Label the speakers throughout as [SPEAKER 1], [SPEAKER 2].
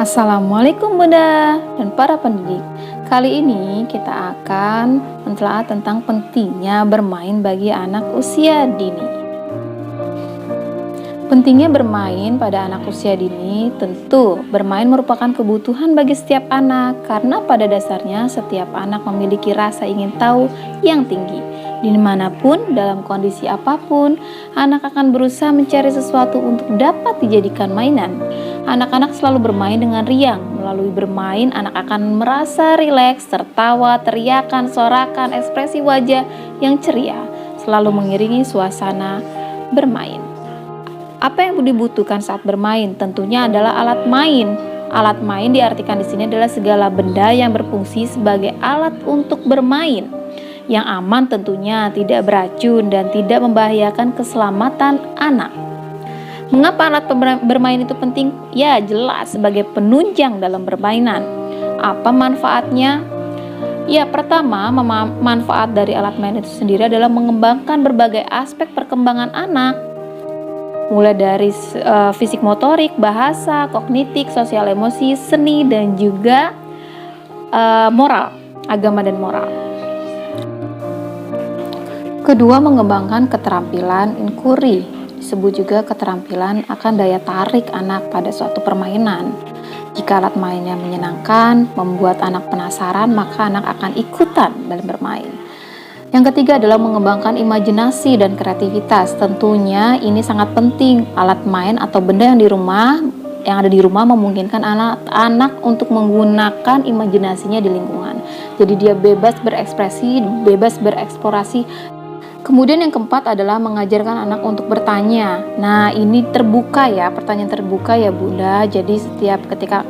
[SPEAKER 1] Assalamualaikum Bunda dan para pendidik. Kali ini kita akan mentelaah tentang pentingnya bermain bagi anak usia dini. Pentingnya bermain pada anak usia dini, tentu bermain merupakan kebutuhan bagi setiap anak karena pada dasarnya setiap anak memiliki rasa ingin tahu yang tinggi. Dimanapun, dalam kondisi apapun, anak akan berusaha mencari sesuatu untuk dapat dijadikan mainan. Anak-anak selalu bermain dengan riang. Melalui bermain, anak akan merasa rileks, tertawa, teriakan, sorakan, ekspresi wajah yang ceria, selalu mengiringi suasana bermain. Apa yang dibutuhkan saat bermain? Tentunya adalah alat main. Alat main diartikan di sini adalah segala benda yang berfungsi sebagai alat untuk bermain. Yang aman tentunya, tidak beracun dan tidak membahayakan keselamatan anak. Mengapa alat bermain itu penting? Ya, jelas sebagai penunjang dalam permainan. Apa manfaatnya? Ya, pertama, manfaat dari alat main itu sendiri adalah mengembangkan berbagai aspek perkembangan anak. Mulai dari fisik motorik, bahasa, kognitif, sosial emosi, seni, dan juga moral, agama dan moral. Kedua, mengembangkan keterampilan inquiry, disebut juga keterampilan akan daya tarik anak pada suatu permainan. Jika alat mainnya menyenangkan, membuat anak penasaran, maka anak akan ikutan dalam bermain. Yang ketiga adalah mengembangkan imajinasi dan kreativitas. Tentunya ini sangat penting. Alat main atau benda yang ada di rumah memungkinkan anak-anak untuk menggunakan imajinasinya di lingkungan. Jadi dia bebas berekspresi, bebas bereksplorasi. Kemudian yang keempat adalah mengajarkan anak untuk bertanya. Nah, ini terbuka ya, pertanyaan terbuka ya Bunda. Jadi setiap ketika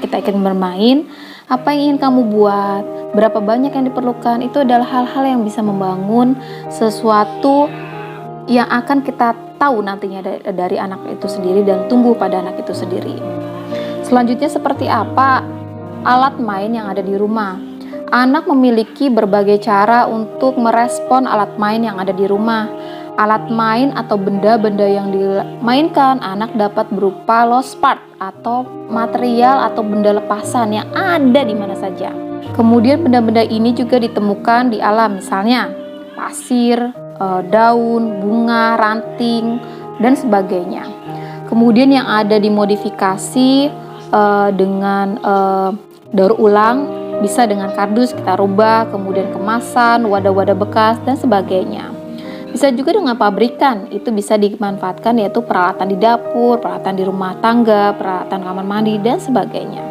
[SPEAKER 1] kita ingin bermain, apa yang ingin kamu buat? Berapa banyak yang diperlukan? Itu adalah hal-hal yang bisa membangun sesuatu yang akan kita tahu nantinya dari anak itu sendiri dan tumbuh pada anak itu sendiri. Selanjutnya seperti apa alat main yang ada di rumah? Anak memiliki berbagai cara untuk merespon alat main yang ada di rumah. Alat main atau benda-benda yang dimainkan anak dapat berupa lost part atau material atau benda lepasan yang ada di mana saja. Kemudian benda-benda ini juga ditemukan di alam, misalnya pasir, daun, bunga, ranting, dan sebagainya. Kemudian yang ada dimodifikasi dengan daur ulang, bisa dengan kardus kita rubah, kemudian kemasan, wadah-wadah bekas, dan sebagainya. Bisa juga dengan pabrikan, itu bisa dimanfaatkan yaitu peralatan di dapur, peralatan di rumah tangga, peralatan kamar mandi, dan sebagainya.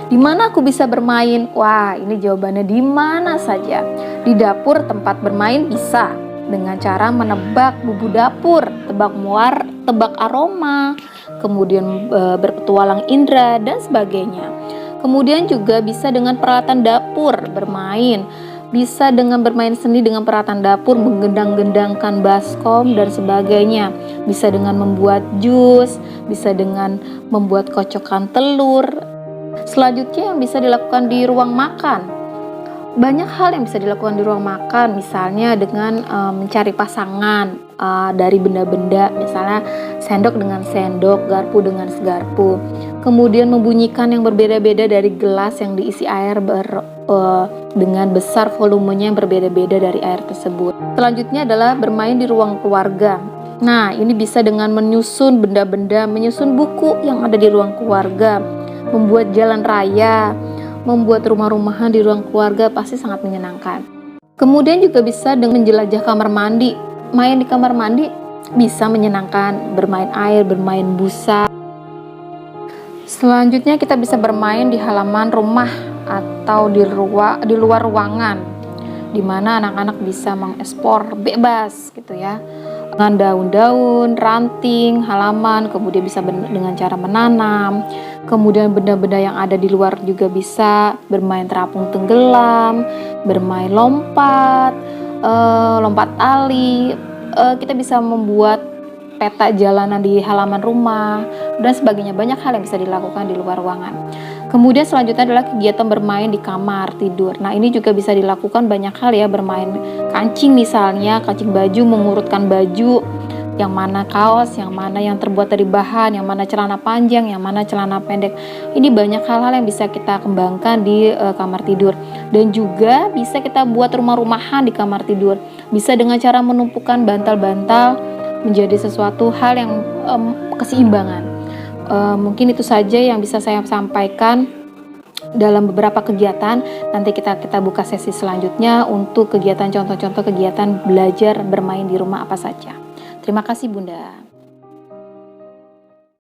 [SPEAKER 1] Di mana aku bisa bermain? Wah, ini jawabannya di mana saja. Di dapur tempat bermain bisa dengan cara menebak bumbu dapur, tebak aroma, kemudian berpetualang indera, dan sebagainya. Kemudian juga bisa dengan peralatan dapur bermain. Bisa dengan bermain seni dengan peralatan dapur, menggendang-gendangkan baskom dan sebagainya. Bisa dengan membuat jus, bisa dengan membuat kocokan telur. Selanjutnya yang bisa dilakukan di ruang makan. Banyak hal yang bisa dilakukan di ruang makan, misalnya dengan mencari pasangan dari benda-benda, misalnya sendok dengan sendok, garpu dengan segarpu. Kemudian membunyikan yang berbeda-beda dari gelas yang diisi air dengan besar volumenya yang berbeda-beda dari air tersebut. Selanjutnya adalah bermain di ruang keluarga. Nah, ini bisa dengan menyusun benda-benda, menyusun buku yang ada di ruang keluarga, membuat jalan raya, membuat rumah-rumahan di ruang keluarga pasti sangat menyenangkan. Kemudian juga bisa dengan menjelajah kamar mandi. Main di kamar mandi bisa menyenangkan, bermain air, bermain busa. Selanjutnya kita bisa bermain di halaman rumah atau di luar ruangan, di mana anak-anak bisa mengeksplor bebas gitu ya. Dengan daun-daun, ranting, halaman, kemudian bisa dengan cara menanam. Kemudian benda-benda yang ada di luar juga bisa bermain terapung tenggelam, bermain lompat tali. Kita bisa membuat peta jalanan di halaman rumah dan sebagainya. Banyak hal yang bisa dilakukan di luar ruangan. Kemudian selanjutnya adalah kegiatan bermain di kamar tidur. Nah, ini juga bisa dilakukan banyak hal ya, bermain kancing misalnya, kancing baju, mengurutkan baju, yang mana kaos, yang mana yang terbuat dari bahan, yang mana celana panjang, yang mana celana pendek. Ini banyak hal-hal yang bisa kita kembangkan di kamar tidur. Dan juga bisa kita buat rumah-rumahan di kamar tidur. Bisa dengan cara menumpukan bantal-bantal menjadi sesuatu hal yang keseimbangan. Mungkin itu saja yang bisa saya sampaikan dalam beberapa kegiatan. Nanti kita buka sesi selanjutnya untuk kegiatan contoh-contoh kegiatan belajar bermain di rumah apa saja. Terima kasih Bunda.